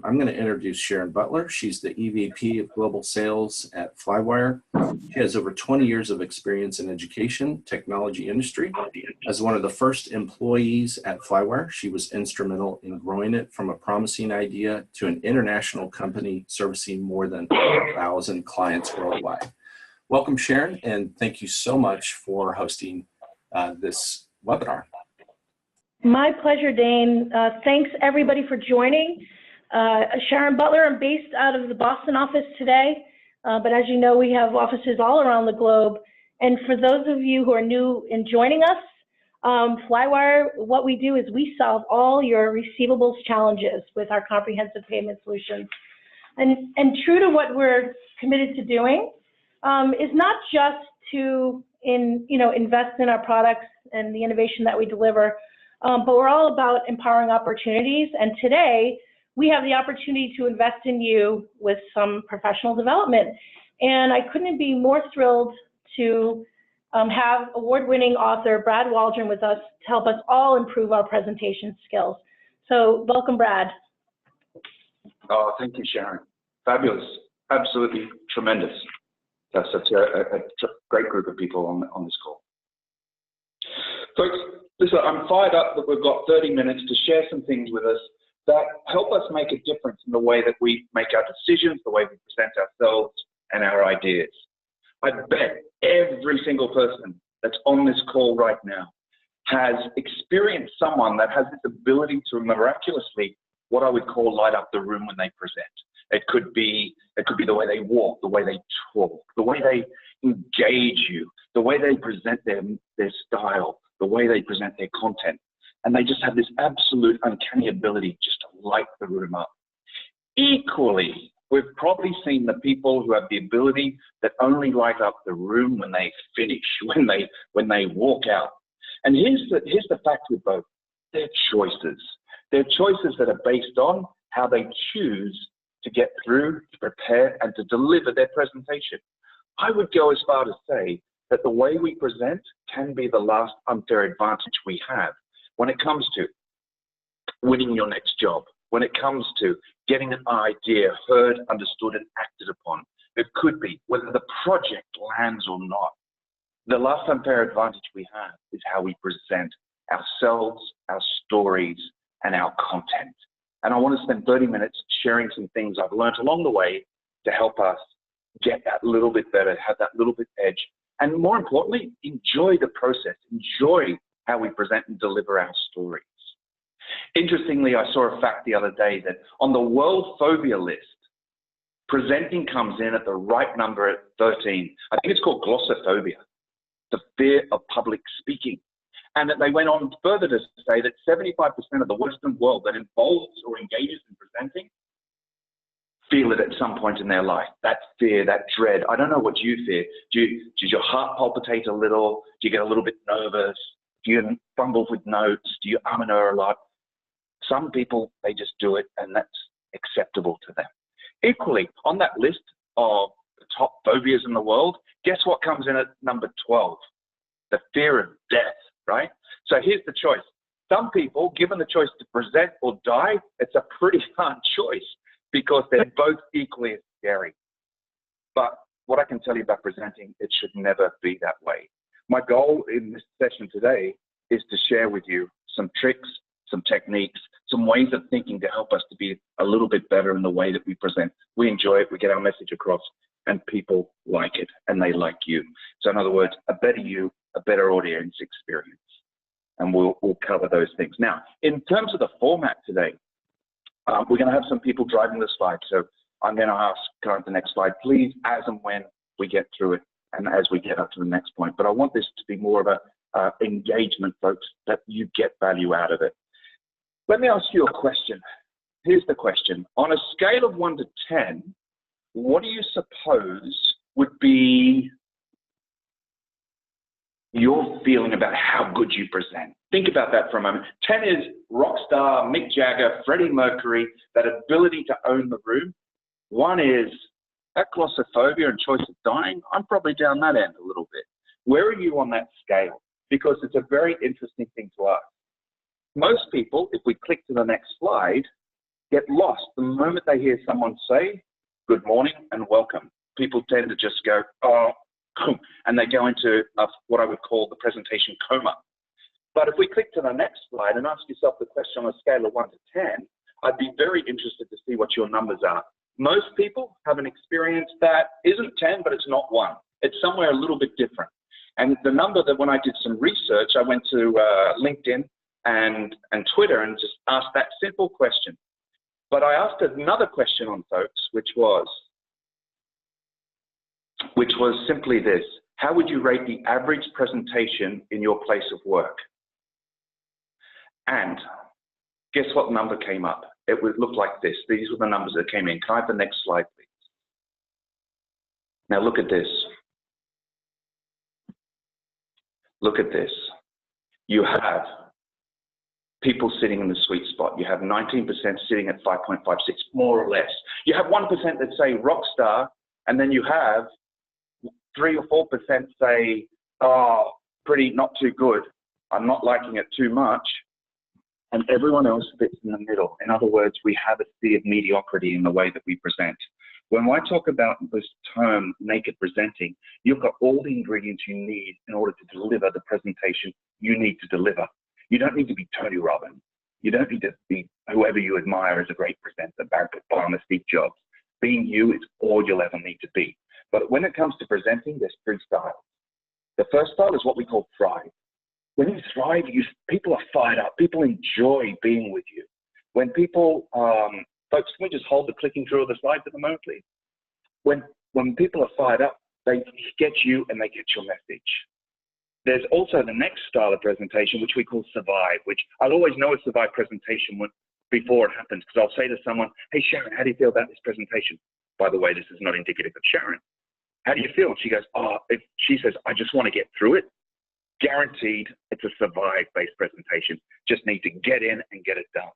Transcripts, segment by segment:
I'm going to introduce Sharon Butler. She's the EVP of Global Sales at Flywire. She has over 20 years of experience in education, technology industry. As one of the first employees at Flywire, she was instrumental in growing it from a promising idea to an international company servicing more than 1,000 clients worldwide. Welcome, Sharon, and thank you so much for hosting this webinar. My pleasure, Dane. Thanks, everybody, for joining. Sharon Butler, I'm based out of the Boston office today, but as you know, we have offices all around the globe. And for those of you who are new in joining us, Flywire, what we do is we solve all your receivables challenges with our comprehensive payment solutions. And true to what we're committed to doing is not just to invest in our products and the innovation that we deliver, but we're all about empowering opportunities. And today, we have the opportunity to invest in you with some professional development. And I couldn't be more thrilled to have award-winning author Brad Waldron with us to help us all improve our presentation skills. So welcome, Brad. Oh, thank you, Sharon. Fabulous. Absolutely tremendous. That's such a great group of people on this call. Folks, listen, I'm fired up that we've got 30 minutes to share some things with us that help us make a difference in the way that we make our decisions, the way we present ourselves and our ideas. I bet every single person that's on this call right now has experienced someone that has this ability to miraculously, what I would call, light up the room when they present. It could be the way they walk, the way they talk, the way they engage you, the way they present their style, the way they present their content. And they just have this absolute uncanny ability just to light the room up. Equally, we've probably seen the people who have the ability that only light up the room when they finish, when they walk out. And here's the fact with both. They're choices. They're choices that are based on how they choose to get through, to prepare, and to deliver their presentation. I would go as far to say that the way we present can be the last unfair advantage we have when it comes to winning your next job, when it comes to getting an idea heard, understood, and acted upon. It could be whether the project lands or not. The last unfair advantage we have is how we present ourselves, our stories, and our content. And I want to spend 30 minutes sharing some things I've learned along the way to help us get that little bit better, have that little bit edge, and more importantly, enjoy the process, enjoy how we present and deliver our stories. Interestingly, I saw a fact the other day that on the world phobia list, presenting comes in at the right number at 13. I think it's called glossophobia, the fear of public speaking. And that they went on further to say that 75% of the Western world that involves or engages in presenting feel it at some point in their life. That fear, that dread. I don't know what you fear. Does your heart palpitate a little? Do you get a little bit nervous? Do you fumble with notes? Do you and a lot? Some people, they just do it, and that's acceptable to them. Equally, on that list of the top phobias in the world, guess what comes in at number 12? The fear of death, right? So here's the choice. Some people, given the choice to present or die, it's a pretty hard choice because they're both equally as scary. But what I can tell you about presenting, it should never be that way. My goal in this session today is to share with you some tricks, some techniques, some ways of thinking to help us to be a little bit better in the way that we present. We enjoy it, we get our message across, and people like it, and they like you. So in other words, a better you, a better audience experience. And we'll cover those things. Now, in terms of the format today, we're going to have some people driving the slide. So I'm going to ask the next slide, please, as and when we get through it and as we get up to the next point. But I want this to be more of a engagement, folks, that you get value out of it. Let me ask you a question. Here's the question. On a scale of 1 to 10, what do you suppose would be your feeling about how good you present? Think about that for a moment. 10 is rock star, Mick Jagger, Freddie Mercury, that ability to own the room. 1 is that glossophobia and choice of dying. I'm probably down that end a little bit. Where are you on that scale? Because it's a very interesting thing to ask. Most people, if we click to the next slide, get lost the moment they hear someone say, good morning and welcome. People tend to just go, oh, and they go into what I would call the presentation coma. But if we click to the next slide and ask yourself the question on a scale of 1 to 10, I'd be very interested to see what your numbers are. Most people have an experience that isn't 10, but it's not 1. It's somewhere a little bit different. And the number that when I did some research, I went to LinkedIn and Twitter and just asked that simple question. But I asked another question on folks, which was simply this: how would you rate the average presentation in your place of work? And guess what number came up? It would look like this. These were the numbers that came in. Can I have the next slide, please? Now look at this. Look at this. You have people sitting in the sweet spot. You have 19% sitting at 5.56, more or less. You have 1% that say rock star, and then you have 3 or 4% say, oh, pretty, not too good. I'm not liking it too much. And everyone else fits in the middle. In other words, we have a sea of mediocrity in the way that we present. When I talk about this term, naked presenting, you've got all the ingredients you need in order to deliver the presentation you need to deliver. You don't need to be Tony Robbins. You don't need to be whoever you admire as a great presenter, Barack Obama, Steve Jobs. Being you is all you'll ever need to be. But when it comes to presenting, there's 3 styles. The first style is what we call thrive. When you thrive, people are fired up. People enjoy being with you. When people, folks, can we just hold the clicking through of the slides at the moment, please? When people are fired up, they get you and they get your message. There's also the next style of presentation, which we call survive, which I'll always know a survive presentation before it happens, because I'll say to someone, hey, Sharon, how do you feel about this presentation? By the way, this is not indicative of Sharon. How do you feel? And she goes, oh, if she says, I just want to get through it. Guaranteed, it's a survive-based presentation. Just need to get in and get it done.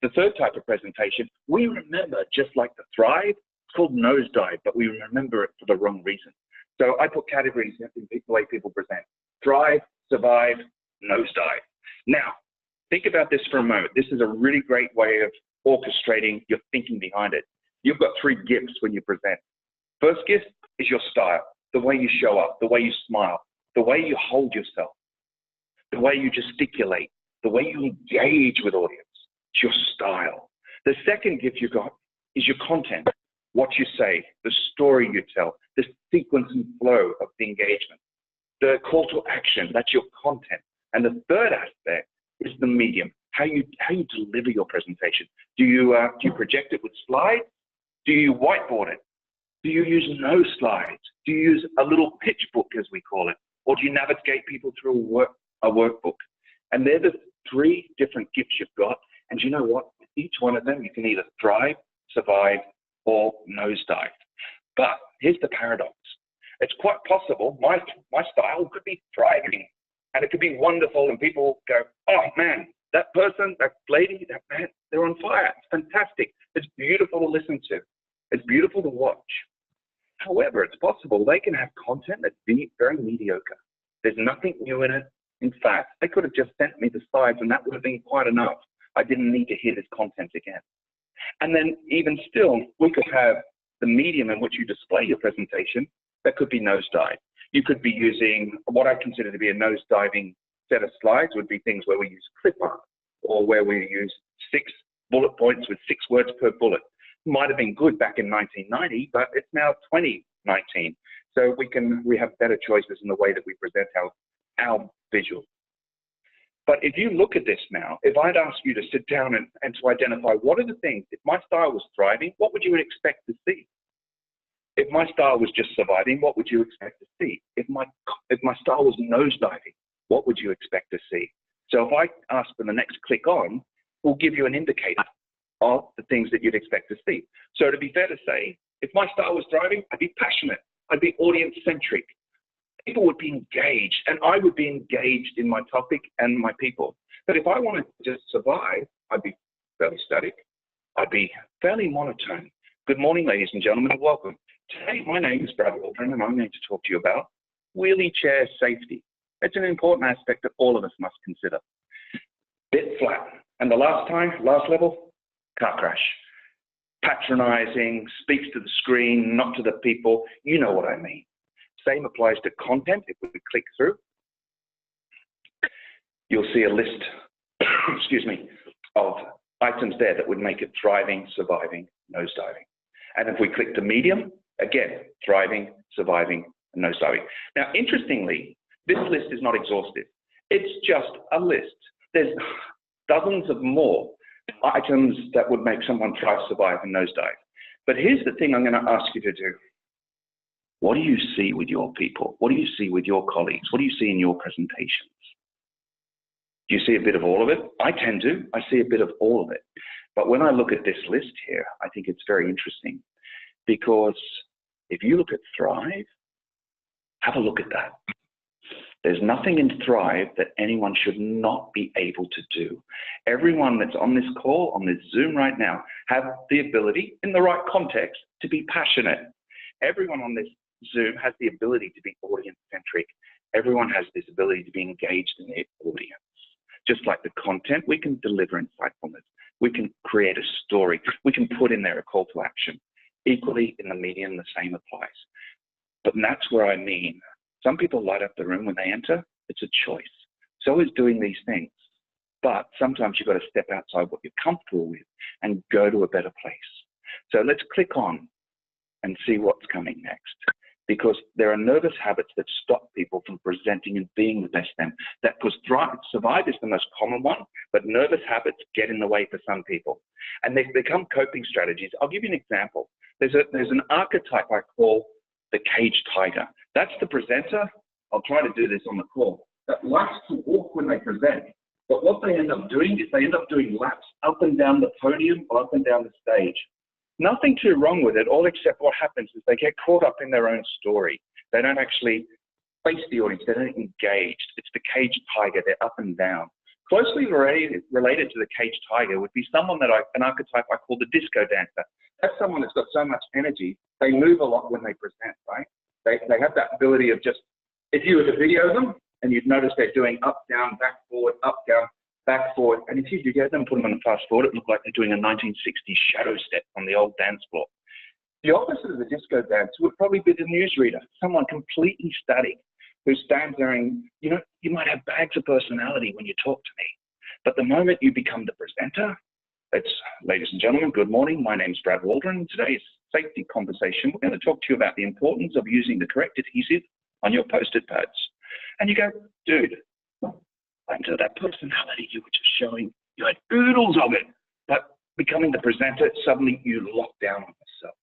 The third type of presentation, we remember just like the thrive, it's called nosedive, but we remember it for the wrong reason. So I put categories in the way people present: thrive, survive, nosedive. Now, think about this for a moment. This is a really great way of orchestrating your thinking behind it. You've got 3 gifts when you present. First gift is your style, the way you show up, the way you smile, the way you hold yourself, the way you gesticulate, the way you engage with audience. It's your style. The second gift you got is your content, what you say, the story you tell, the sequence and flow of the engagement, the call to action, that's your content. And the third aspect is the medium, how you deliver your presentation. Do you project it with slides? Do you whiteboard it? Do you use no slides? Do you use a little pitch book, as we call it? Or do you navigate people through a workbook? And they're the 3 different gifts you've got. And you know what? With each one of them, you can either thrive, survive, or nosedive. But here's the paradox. It's quite possible my style could be thriving, and it could be wonderful, and people go, oh man, that person, that lady, that man, they're on fire. It's fantastic. It's beautiful to listen to. It's beautiful to watch. However, it's possible they can have content that's very mediocre. There's nothing new in it. In fact, they could have just sent me the slides and that would have been quite enough. I didn't need to hear this content again. And then even still, we could have the medium in which you display your presentation that could be nosedive. You could be using what I consider to be a nosediving set of slides would be things where we use clip art or where we use 6 bullet points with 6 words per bullet. Might have been good back in 1990, but it's now 2019. So we have better choices in the way that we present our visuals. But if you look at this now, if I'd ask you to sit down and to identify what are the things, if my style was thriving, what would you expect to see? If my style was just surviving, what would you expect to see? If my style was nosediving, what would you expect to see? So if I ask for the next click on, we'll give you an indicator of the things that you'd expect to see. So to be fair to say, if my style was thriving, I'd be passionate. I'd be audience-centric. People would be engaged, and I would be engaged in my topic and my people. But if I wanted to just survive, I'd be fairly static. I'd be fairly monotone. Good morning, ladies and gentlemen, and welcome. Today, my name is Brad Waldron, and I'm going to talk to you about wheelie chair safety. It's an important aspect that all of us must consider. Bit flat. And the last level, car crash. Patronizing, speaks to the screen, not to the people. You know what I mean. Same applies to content. If we click through, you'll see a list, excuse me, of items there that would make it thriving, surviving, nosediving. And if we click to medium, again, thriving, surviving, and nosediving. Now, interestingly, this list is not exhaustive. It's just a list. There's dozens of more items that would make someone thrive, survive, and nosedive. But here's the thing I'm going to ask you to do. What do you see with your people? What do you see with your colleagues? What do you see in your presentations? Do you see a bit of all of it? I tend to. I see a bit of all of it. But when I look at this list here, I think it's very interesting, because if you look at Thrive, have a look at that. There's nothing in Thrive that anyone should not be able to do. Everyone that's on this call, on this Zoom right now, have the ability, in the right context, to be passionate. Everyone on this Zoom has the ability to be audience-centric. Everyone has this ability to be engaged in their audience. Just like the content, we can deliver insightfulness. We can create a story. We can put in there a call to action. Equally, in the medium, the same applies. But that's where I mean, some people light up the room when they enter. It's a choice. So is doing these things. But sometimes you've got to step outside what you're comfortable with and go to a better place. So let's click on and see what's coming next. Because there are nervous habits that stop people from presenting and being the best them. That because survive is the most common one, but nervous habits get in the way for some people. And they become coping strategies. I'll give you an example. There's an archetype I call the caged tiger. That's the presenter. I'll try to do this on the call. That likes to walk when they present. But what they end up doing is they end up doing laps up and down the podium or up and down the stage. Nothing too wrong with it, all except what happens is they get caught up in their own story. They don't actually face the audience. They're not engaged. It's the caged tiger. They're up and down. Closely related to the caged tiger would be someone an archetype I call the disco dancer. That's someone that's got so much energy, they move a lot when they present, right? They have that ability of just, if you were to video them, and you'd notice they're doing up, down, back, forward, up, down, back, forward. And if you video them, put them on the fast forward, it looked like they're doing a 1960s shadow step on the old dance floor. The opposite of the disco dancer would probably be the newsreader, someone completely static who stands there and, you know, you might have bags of personality when you talk to me. But the moment you become the presenter, it's, ladies and gentlemen, good morning. My name's Brad Waldron. Today's safety conversation, we're going to talk to you about the importance of using the correct adhesive on your Post-it pads. And you go, dude, into that personality you were just showing, you had oodles of it, but becoming the presenter, suddenly you lock down on yourself.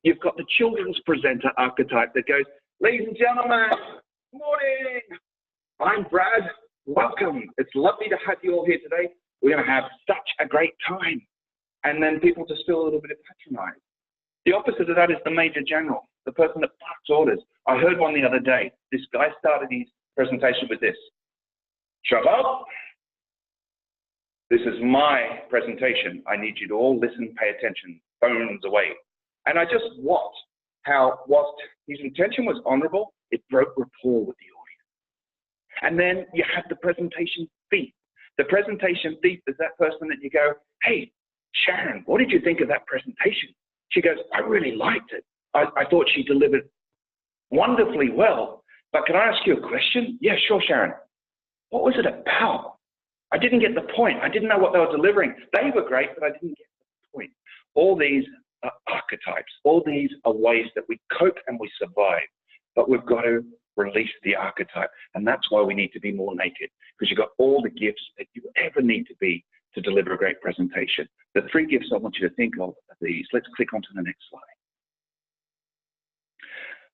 You've got the children's presenter archetype that goes, ladies and gentlemen, morning. I'm Brad. Welcome. It's lovely to have you all here today. We're going to have such a great time. And then people just feel a little bit patronized. The opposite of that is the major general, the person that barks orders. I heard one the other day. This guy started his presentation with this. Shut up. This is my presentation. I need you to all listen, pay attention, phones away. And I just watched how, whilst his intention was honorable, it broke rapport with the audience. And then you have the presentation thief. The presentation thief is that person that you go, hey, Sharon, what did you think of that presentation? She goes, I really liked it. I thought she delivered wonderfully well. But can I ask you a question? Yeah, sure, Sharon. What was it about? I didn't get the point. I didn't know what they were delivering. They were great, but I didn't get the point. All these are archetypes. All these are ways that we cope and we survive. But we've got to release the archetype. And that's why we need to be more naked, because you've got all the gifts that you ever need to be to deliver a great presentation. The 3 gifts I want you to think of are these. Let's click onto the next slide.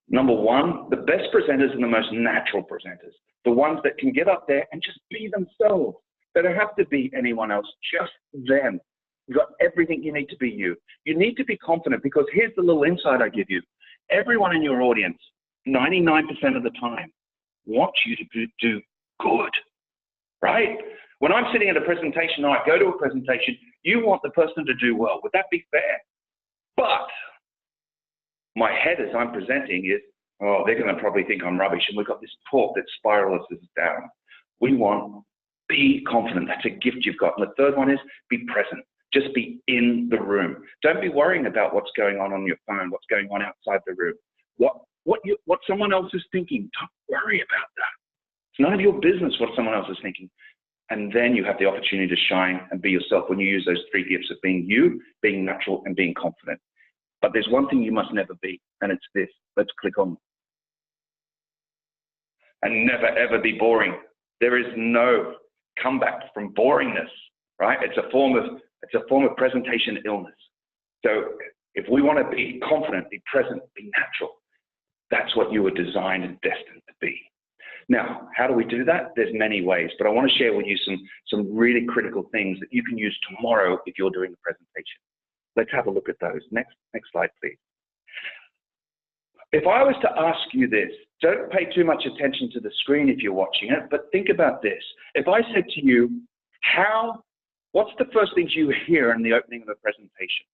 Number 1, the best presenters are the most natural presenters, the ones that can get up there and just be themselves. They don't have to be anyone else, just them. You've got everything you need to be you. You need to be confident, because here's the little insight I give you. Everyone in your audience, 99% of the time, wants you to do good, right? When I'm sitting at a presentation, or I go to a presentation, you want the person to do well. Would that be fair? But my head as I'm presenting is, oh, they're going to probably think I'm rubbish, and we've got this talk that spirals us down. We want, be confident. That's a gift you've got. And the third one is be present. Just be in the room. Don't be worrying about what's going on your phone, what's going on outside the room. What someone else is thinking, don't worry about that. It's none of your business what someone else is thinking. And then you have the opportunity to shine and be yourself when you use those 3 gifts of being you, being natural, and being confident. But there's one thing you must never be, and it's this. Let's click on. And never, ever be boring. There is no comeback from boringness, right? It's a form of presentation illness. So if we want to be confident, be present, be natural, that's what you were designed and destined to be. Now, how do we do that? There's many ways, but I want to share with you some really critical things that you can use tomorrow if you're doing the presentation. Let's have a look at those. Next slide, please. If I was to ask you this, don't pay too much attention to the screen if you're watching it, but think about this. If I said to you, what's the first things you hear in the opening of a presentation?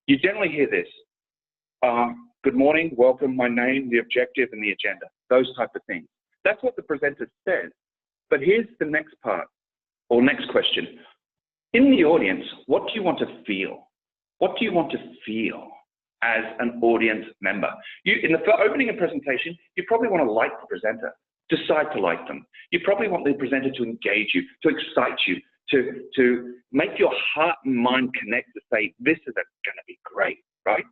You generally hear this. Good morning, welcome, my name, the objective, and the agenda. Those type of things. That's what the presenter says. But here's the next part, or next question. In the audience, what do you want to feel? What do you want to feel as an audience member? In the opening of a presentation, you probably want to like the presenter, decide to like them. You probably want the presenter to engage you, to excite you, to make your heart and mind connect, to say, this is going to be great, right?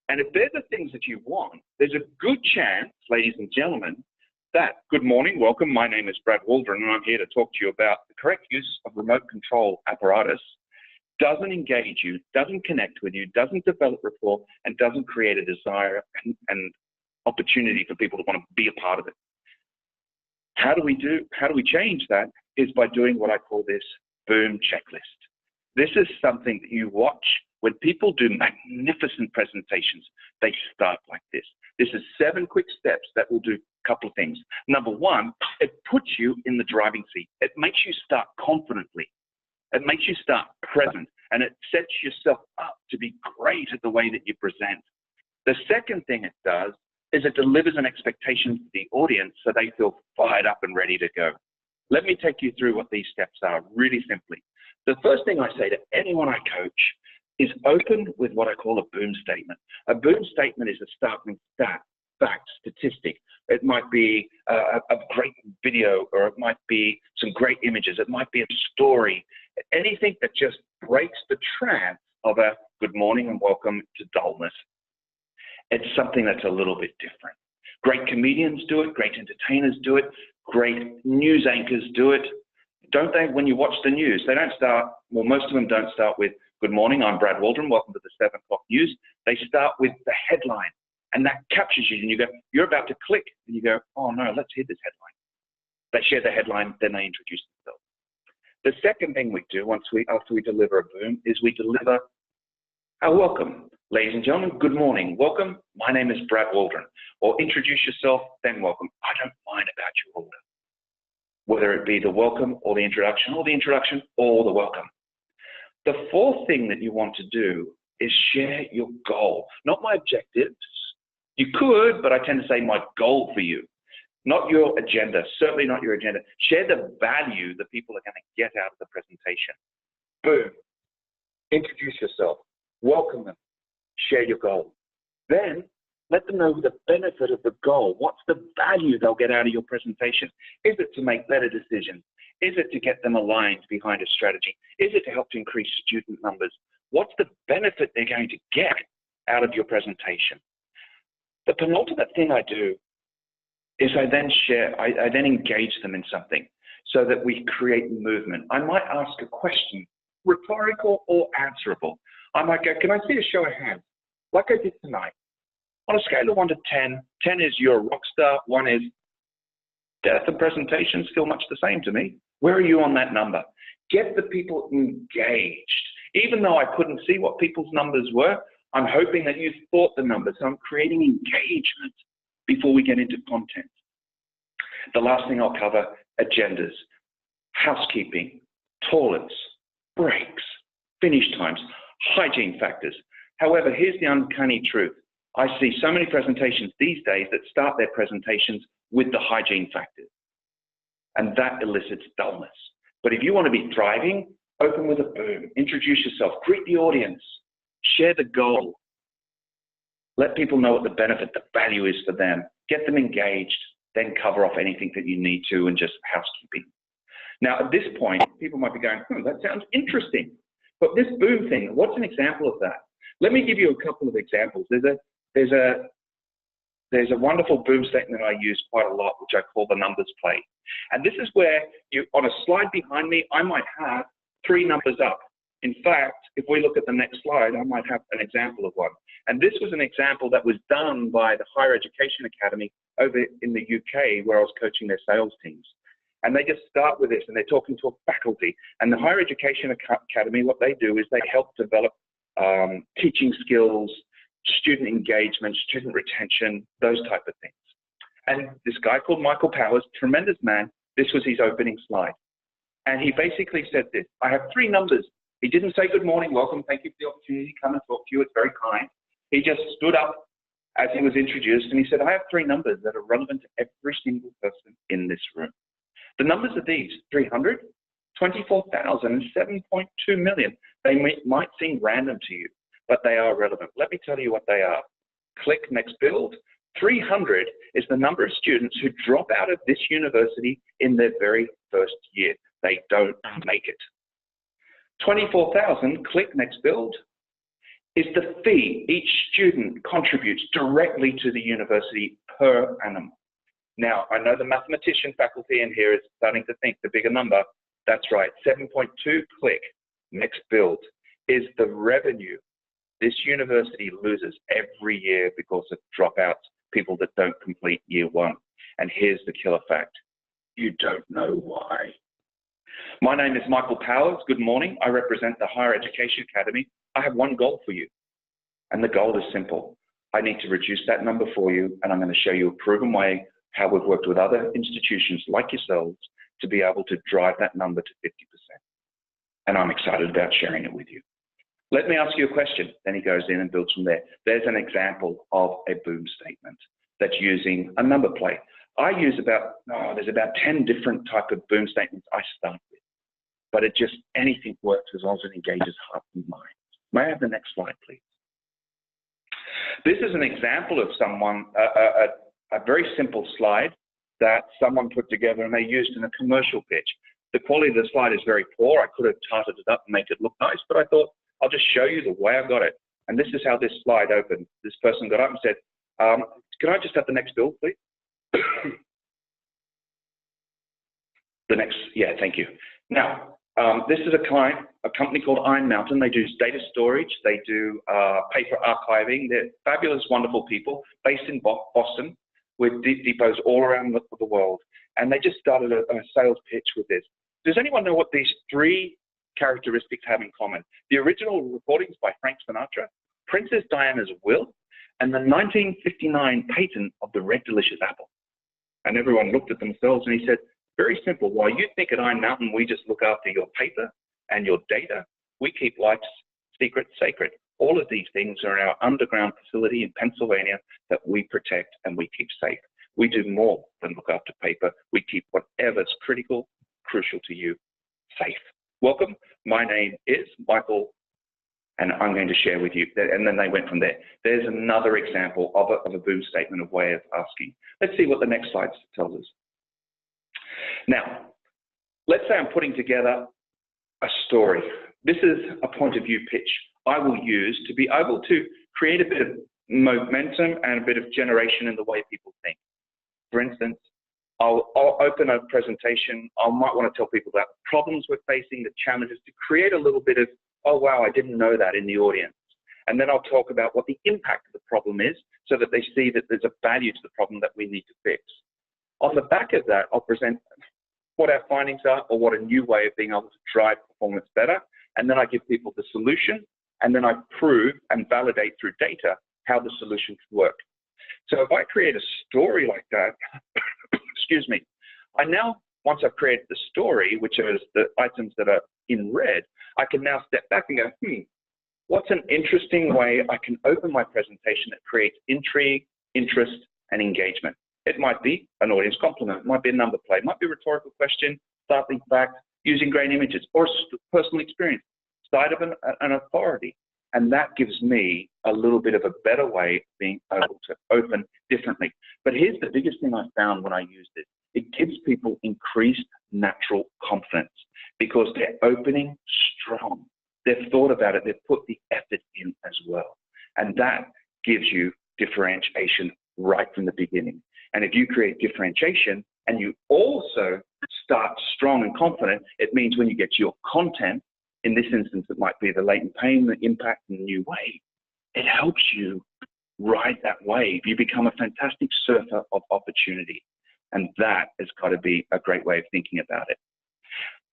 And if they're the things that you want, there's a good chance, ladies and gentlemen, that, good morning, welcome, my name is Brad Waldron, and I'm here to talk to you about the correct use of remote control apparatus, doesn't engage you, doesn't connect with you, doesn't develop rapport, and doesn't create a desire and opportunity for people to want to be a part of it. How do we change that? Is by doing what I call this boom checklist. This is something that you watch when people do magnificent presentations. They start like this. This is 7 quick steps that will do a couple of things. Number one, it puts you in the driving seat. It makes you start confidently. It makes you start present, and it sets yourself up to be great at the way that you present. The second thing it does is it delivers an expectation to the audience so they feel fired up and ready to go. Let me take you through what these steps are really simply. The first thing I say to anyone I coach is open with what I call a boom statement. A boom statement is a startling fact, statistic. It might be a great video, or it might be some great images. It might be a story, anything that just breaks the trance of a good morning and welcome to dullness. It's something that's a little bit different. Great comedians do it, great entertainers do it, great news anchors do it. Don't they, when you watch the news, they don't start, well, most of them don't start with, good morning, I'm Brad Waldron, welcome to the 7 o'clock news. They start with the headline, and that captures you, and you go, you're about to click, and you go, oh no, let's hear this headline. They share the headline, then they introduce themselves. The second thing we do after we deliver a boom is we deliver a welcome. Ladies and gentlemen, good morning. Welcome. My name is Brad Waldron. Or introduce yourself, then welcome. I don't mind about your order. Whether it be the welcome or the introduction or the welcome. The fourth thing that you want to do is share your goal, not my objectives. You could, but I tend to say my goal for you, not your agenda, certainly not your agenda. Share the value that people are going to get out of the presentation. Boom. Introduce yourself. Welcome them. Share your goal. Then let them know the benefit of the goal. What's the value they'll get out of your presentation? Is it to make better decisions? Is it to get them aligned behind a strategy? Is it to help to increase student numbers? What's the benefit they're going to get out of your presentation? The penultimate thing I do is I then engage them in something so that we create movement. I might ask a question, rhetorical or answerable. I might go, can I see a show of hands? Like I did tonight. On a scale of 1 to 10, 10 is you're a rock star, 1 is death and presentations feel much the same to me. Where are you on that number? Get the people engaged. Even though I couldn't see what people's numbers were, I'm hoping that you thought the numbers. So I'm creating engagement before we get into content. The last thing I'll cover, agendas, housekeeping, toilets, breaks, finish times, hygiene factors. However, here's the uncanny truth. I see so many presentations these days that start their presentations with the hygiene factors, and that elicits dullness. But if you want to be thriving, Open with a boom. Introduce yourself. Greet the audience. Share the goal. Let people know what the benefit, the value is for them. Get them engaged. Then cover off anything that you need to and just housekeeping. Now, at this point, people might be going, that sounds interesting. But this boom thing, what's an example of that? Let me give you a couple of examples. There's a wonderful boom statement I use quite a lot, which I call the numbers play. And this is where on a slide behind me, I might have 3 numbers up. In fact, if we look at the next slide, I might have an example of one. And this was an example that was done by the Higher Education Academy over in the UK, where I was coaching their sales teams. And they just start with this, and they're talking to a faculty. And the Higher Education Academy, what they do is they help develop teaching skills, student engagement, student retention, those type of things. And this guy called Michael Powers, tremendous man, this was his opening slide. And he basically said this: I have 3 numbers. He didn't say good morning, welcome, thank you for the opportunity to come and talk to you, it's very kind. He just stood up as he was introduced and he said, I have 3 numbers that are relevant to every single person in this room. The numbers are these: 300, 24,000, and 7.2 million. They might seem random to you, but they are relevant. Let me tell you what they are. Click next build. 300 is the number of students who drop out of this university in their very first year. They don't make it. 24,000, click next build, is the fee each student contributes directly to the university per annum. Now, I know the mathematician faculty in here is starting to think the bigger number. That's right, 7.2, click next build, is the revenue this university loses every year because of dropouts, people that don't complete year 1. And here's the killer fact: you don't know why. My name is Michael Powers. Good morning. I represent the Higher Education Academy. I have one goal for you, and the goal is simple. I need to reduce that number for you, and I'm going to show you a proven way how we've worked with other institutions like yourselves to be able to drive that number to 50%. And I'm excited about sharing it with you. Let me ask you a question. Then he goes in and builds from there. There's an example of a boom statement that's using a number play. I use there's about 10 different type of boom statements I start with, but anything works as long as it engages heart and mind. May I have the next slide, please? This is an example of someone, a very simple slide that someone put together and they used in a commercial pitch. The quality of the slide is very poor. I could have tarted it up and make it look nice, but I thought I'll just show you the way I got it. And this is how this slide opened. This person got up and said, can I just have the next build, please? Yeah, thank you. Now, this is a company called Iron Mountain. They do data storage. They do paper archiving. They're fabulous, wonderful people based in Boston with depots all around the world. And they just started a sales pitch with this. Does anyone know what these 3 characteristics have in common? The original recordings by Frank Sinatra, Princess Diana's will, and the 1959 patent of the Red Delicious apple. And everyone looked at themselves and he said, very simple, while you think at Iron Mountain we just look after your paper and your data, we keep life's secrets sacred. All of these things are in our underground facility in Pennsylvania that we protect and we keep safe. We do more than look after paper. We keep whatever's critical, crucial to you, safe. Welcome. My name is Michael, and I'm going to share with you. And then they went from there. There's another example of a boom statement, of way of asking. Let's see what the next slide tells us. Now, let's say I'm putting together a story. This is a point of view pitch I will use to be able to create a bit of momentum and a bit of generation in the way people think. For instance, I'll open a presentation. I might want to tell people about the problems we're facing, the challenges, to create a little bit of, oh, wow, I didn't know that, in the audience. And then I'll talk about what the impact of the problem is so that they see that there's a value to the problem that we need to fix. On the back of that, I'll present what our findings are or what a new way of being able to drive performance better. And then I give people the solution, and then I prove and validate through data how the solution can work. So if I create a story like that, excuse me, I now, once I've created the story, which is the items that are in red, I can now step back and go, what's an interesting way I can open my presentation that creates intrigue, interest, and engagement? It might be an audience compliment, it might be a number play, it might be a rhetorical question, starting fact, using great images, or personal experience, side of an authority. And that gives me a little bit of a better way of being able to open differently. But here's the biggest thing I found when I used it. It gives people increased natural confidence because they're opening strong. They've thought about it. They've put the effort in as well. And that gives you differentiation right from the beginning. And if you create differentiation and you also start strong and confident, it means when you get to your content, in this instance, it might be the latent pain, the impact, and the new wave. It helps you ride that wave. You become a fantastic surfer of opportunity. And that has got to be a great way of thinking about it.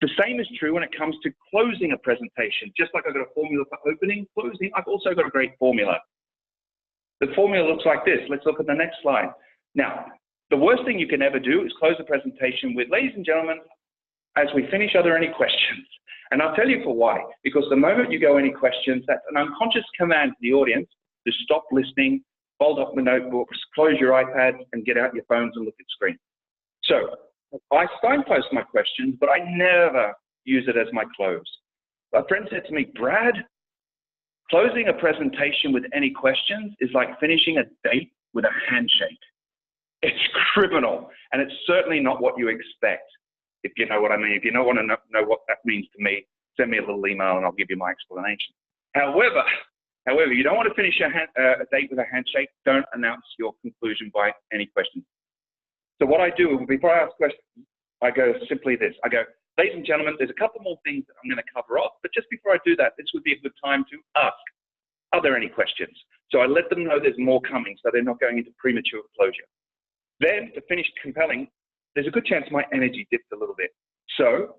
The same is true when it comes to closing a presentation. Just like I've got a formula for opening, closing, I've also got a great formula. The formula looks like this. Let's look at the next slide. Now, the worst thing you can ever do is close a presentation with, ladies and gentlemen, as we finish, are there any questions? And I'll tell you for why. Because the moment you go any questions, that's an unconscious command to the audience to stop listening, fold up the notebooks, close your iPads, and get out your phones and look at screen. So I signpost my questions, but I never use it as my close. A friend said to me, Brad, closing a presentation with any questions is like finishing a date with a handshake. It's criminal, and it's certainly not what you expect, if you know what I mean. If you don't want to know what that means to me, send me a little email and I'll give you my explanation. However, you don't want to finish a date with a handshake. Don't announce your conclusion by any questions. So what I do, before I ask questions, I go simply this. I go, ladies and gentlemen, there's a couple more things that I'm going to cover off, but just before I do that, this would be a good time to ask, are there any questions? So I let them know there's more coming so they're not going into premature closure. Then, to finish compelling, there's a good chance my energy dipped a little bit. So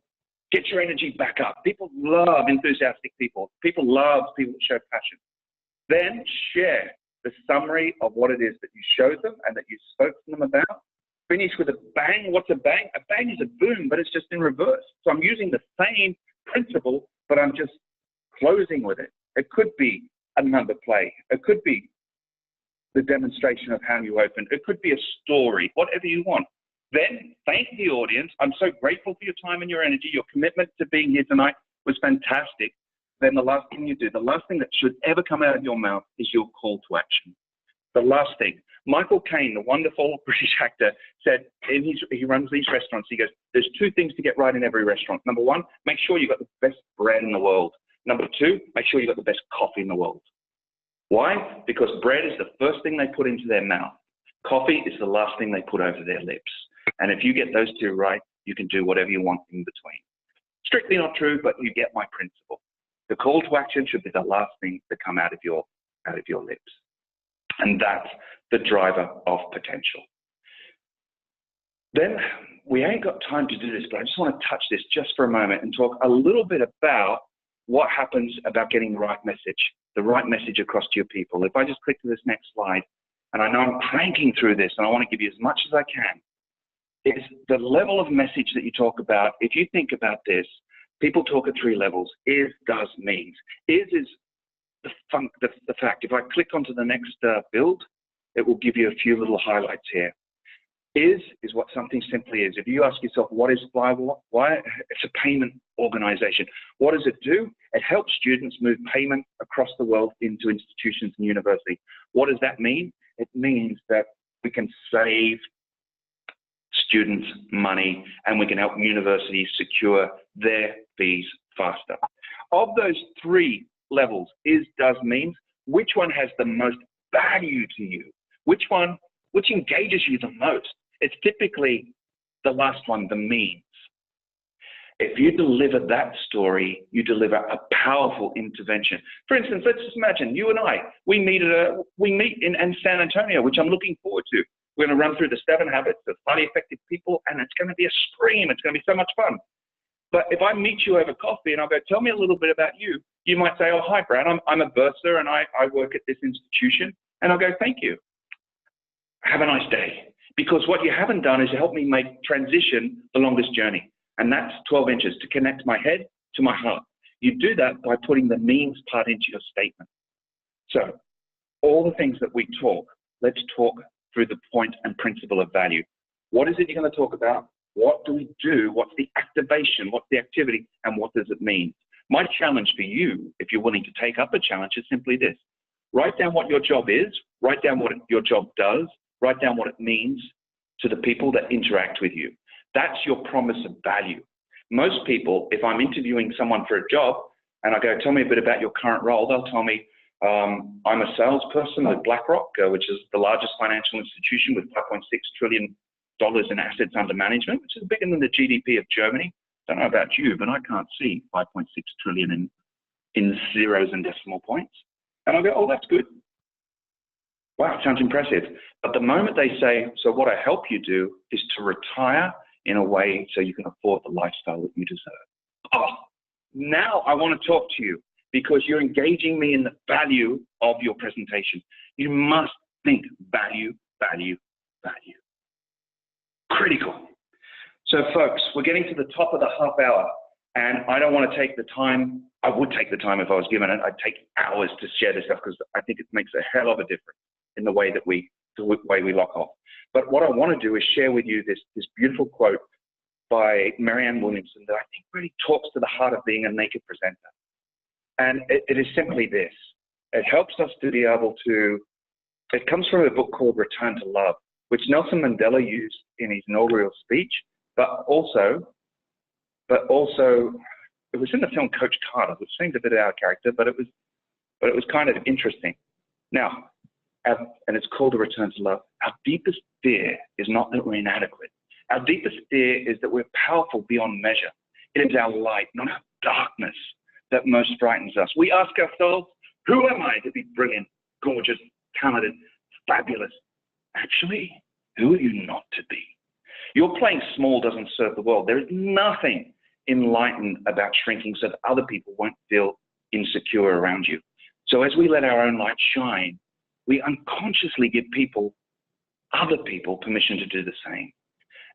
get your energy back up. People love enthusiastic people. People love people that show passion. Then share the summary of what it is that you showed them and that you spoke to them about. Finish with a bang. What's a bang? A bang is a boom, but it's just in reverse. So I'm using the same principle, but I'm just closing with it. It could be another play. It could be the demonstration of how you open. It could be a story, whatever you want. Then thank the audience. I'm so grateful for your time and your energy. Your commitment to being here tonight was fantastic. Then the last thing you do, the last thing that should ever come out of your mouth is your call to action. The last thing. Michael Caine, the wonderful British actor, said, he runs these restaurants. He goes, there's two things to get right in every restaurant. Number one, make sure you've got the best bread in the world. Number two, make sure you've got the best coffee in the world. Why? Because bread is the first thing they put into their mouth. Coffee is the last thing they put over their lips. And if you get those two right, you can do whatever you want in between. Strictly not true, but you get my principle. The call to action should be the last thing to come out of your lips. And that's the driver of potential. Then we ain't got time to do this, but I just want to touch this just for a moment and talk a little bit about what happens about getting the right message across to your people. If I just click to this next slide, and I know I'm cranking through this and I want to give you as much as I can, is the level of message that you talk about. If you think about this, people talk at three levels: is, does, means. Is the fact. If I click onto the next build, it will give you a few little highlights here. Is what something simply is. If you ask yourself, what is Flywire? It's a payment organization. What does it do? It helps students move payment across the world into institutions and universities. What does that mean? It means that we can save students money and we can help universities secure their fees faster. Of those three levels, is, does, means, which one has the most value to you? Which engages you the most? It's typically the last one, the means. If you deliver that story, you deliver a powerful intervention. For instance, let's just imagine you and I, we meet in San Antonio, which I'm looking forward to. We're going to run through the 7 habits of highly effective people, and it's going to be a scream. It's going to be so much fun. But if I meet you over coffee and I'll go, tell me a little bit about you, you might say, oh, hi, Brad, I'm a bursar and I work at this institution. And I'll go, thank you. Have a nice day. Because what you haven't done is help me make transition the longest journey. And that's 12 inches to connect my head to my heart. You do that by putting the means part into your statement. So all the things that we talk, let's talk through the point and principle of value. What is it you're going to talk about? What do we do? What's the activation? What's the activity? And what does it mean? My challenge for you, if you're willing to take up a challenge, is simply this. Write down what your job is, write down what your job does, write down what it means to the people that interact with you. That's your promise of value. Most people, if I'm interviewing someone for a job and I go, tell me a bit about your current role, they'll tell me, I'm a salesperson with BlackRock, which is the largest financial institution with $5.6 trillion in assets under management, which is bigger than the GDP of Germany. Don't know about you, but I can't see 5.6 trillion in zeros and decimal points. And I go, oh, that's good. Wow, sounds impressive. But the moment they say, so what I help you do is to retire in a way so you can afford the lifestyle that you deserve. Oh, now I want to talk to you because you're engaging me in the value of your presentation. You must think value, value, value. Critical. So folks, we're getting to the top of the half hour and I don't want to take the time. I would take the time if I was given it. I'd take hours to share this stuff because I think it makes a hell of a difference in the way that we lock off. But what I want to do is share with you this beautiful quote by Marianne Williamson that I think really talks to the heart of being a naked presenter. And it is simply this. It helps us to be able to, it comes from a book called Return to Love, which Nelson Mandela used in his inaugural speech, but also it was in the film Coach Carter, which seems a bit out of character, but it was kind of interesting. Now, and it's called A Return to Love. Our deepest fear is not that we're inadequate. Our deepest fear is that we're powerful beyond measure. It is our light, not our darkness, that most frightens us. We ask ourselves, who am I to be brilliant, gorgeous, talented, fabulous? Actually, who are you not to be? Your playing small doesn't serve the world. There is nothing enlightened about shrinking so that other people won't feel insecure around you. So as we let our own light shine, we unconsciously give other people permission to do the same.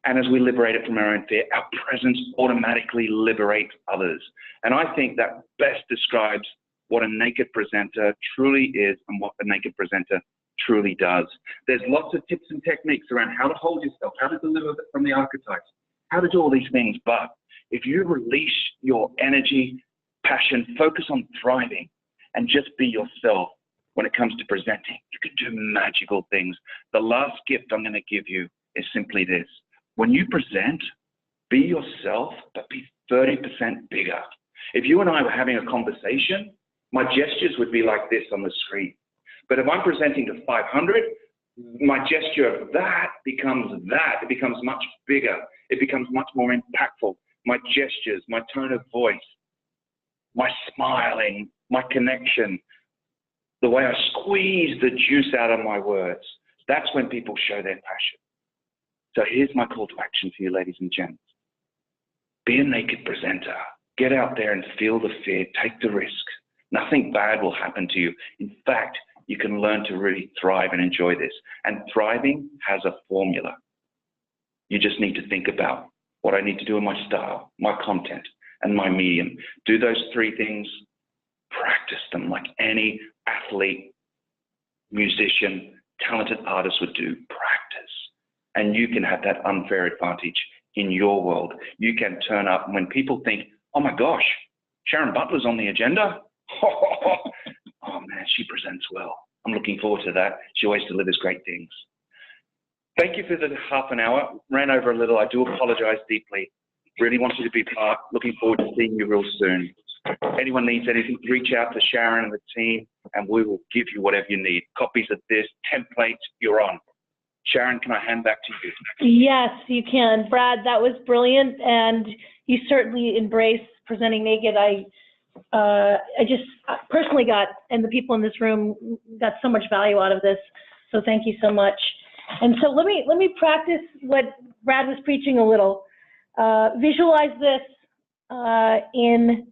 And as we liberate it from our own fear, our presence automatically liberates others. And I think that best describes what a naked presenter truly is and what a naked presenter truly does. There's lots of tips and techniques around how to hold yourself, how to deliver from the archetypes, how to do all these things. But if you release your energy, passion, focus on thriving, and just be yourself when it comes to presenting, you can do magical things. The last gift I'm going to give you is simply this. When you present, be yourself, but be 30% bigger. If you and I were having a conversation, my gestures would be like this on the screen. But if I'm presenting to 500, my gesture of that becomes that. It becomes much bigger. It becomes much more impactful. My gestures, my tone of voice, my smiling, my connection, the way I squeeze the juice out of my words, that's when people show their passion. So here's my call to action for you, ladies and gents. Be a naked presenter. Get out there and feel the fear. Take the risk. Nothing bad will happen to you. In fact, you can learn to really thrive and enjoy this. And thriving has a formula. You just need to think about what I need to do in my style, my content, and my medium. Do those three things. Practice them like any athlete, musician, talented artist would do. Practice. And you can have that unfair advantage in your world. You can turn up when people think, oh my gosh, Sharon Butler's on the agenda. Oh man, she presents well. I'm looking forward to that. She always delivers great things. Thank you for the half an hour. Ran over a little. I do apologize deeply. Really want you to be part. Looking forward to seeing you real soon. Anyone needs anything, reach out to Sharon and the team, and we will give you whatever you need. Copies of this, templates, you're on. Sharon, can I hand back to you? Yes, you can. Brad, that was brilliant, and you certainly embrace presenting naked. I just personally got, and the people in this room got so much value out of this, so thank you so much. And so let me practice what Brad was preaching a little. Visualize this in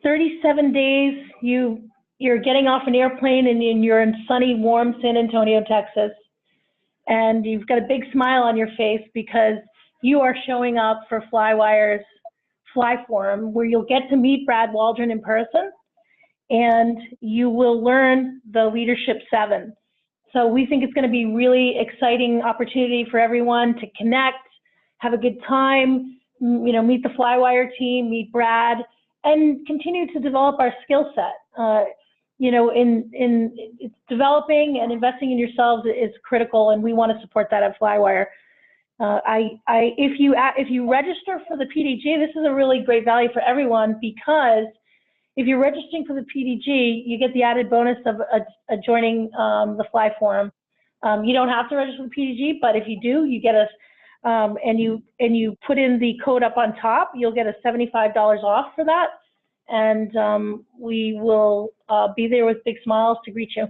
37 days, you're getting off an airplane and you're in sunny, warm San Antonio, Texas. And you've got a big smile on your face because you are showing up for Flywire's Fly Forum, where you'll get to meet Brad Waldron in person, and you will learn the Leadership 7. So we think it's going to be really exciting opportunity for everyone to connect, have a good time, you know, meet the Flywire team, meet Brad, and continue to develop our skill set. You know, in developing and investing in yourselves is critical, and we want to support that at Flywire. If you register for the PDG, this is a really great value for everyone, because if you're registering for the PDG, you get the added bonus of joining the Fly Forum. You don't have to register for the PDG, but if you do, you get and you put in the code up on top, you'll get a $75 off for that. And we will be there with big smiles to greet you.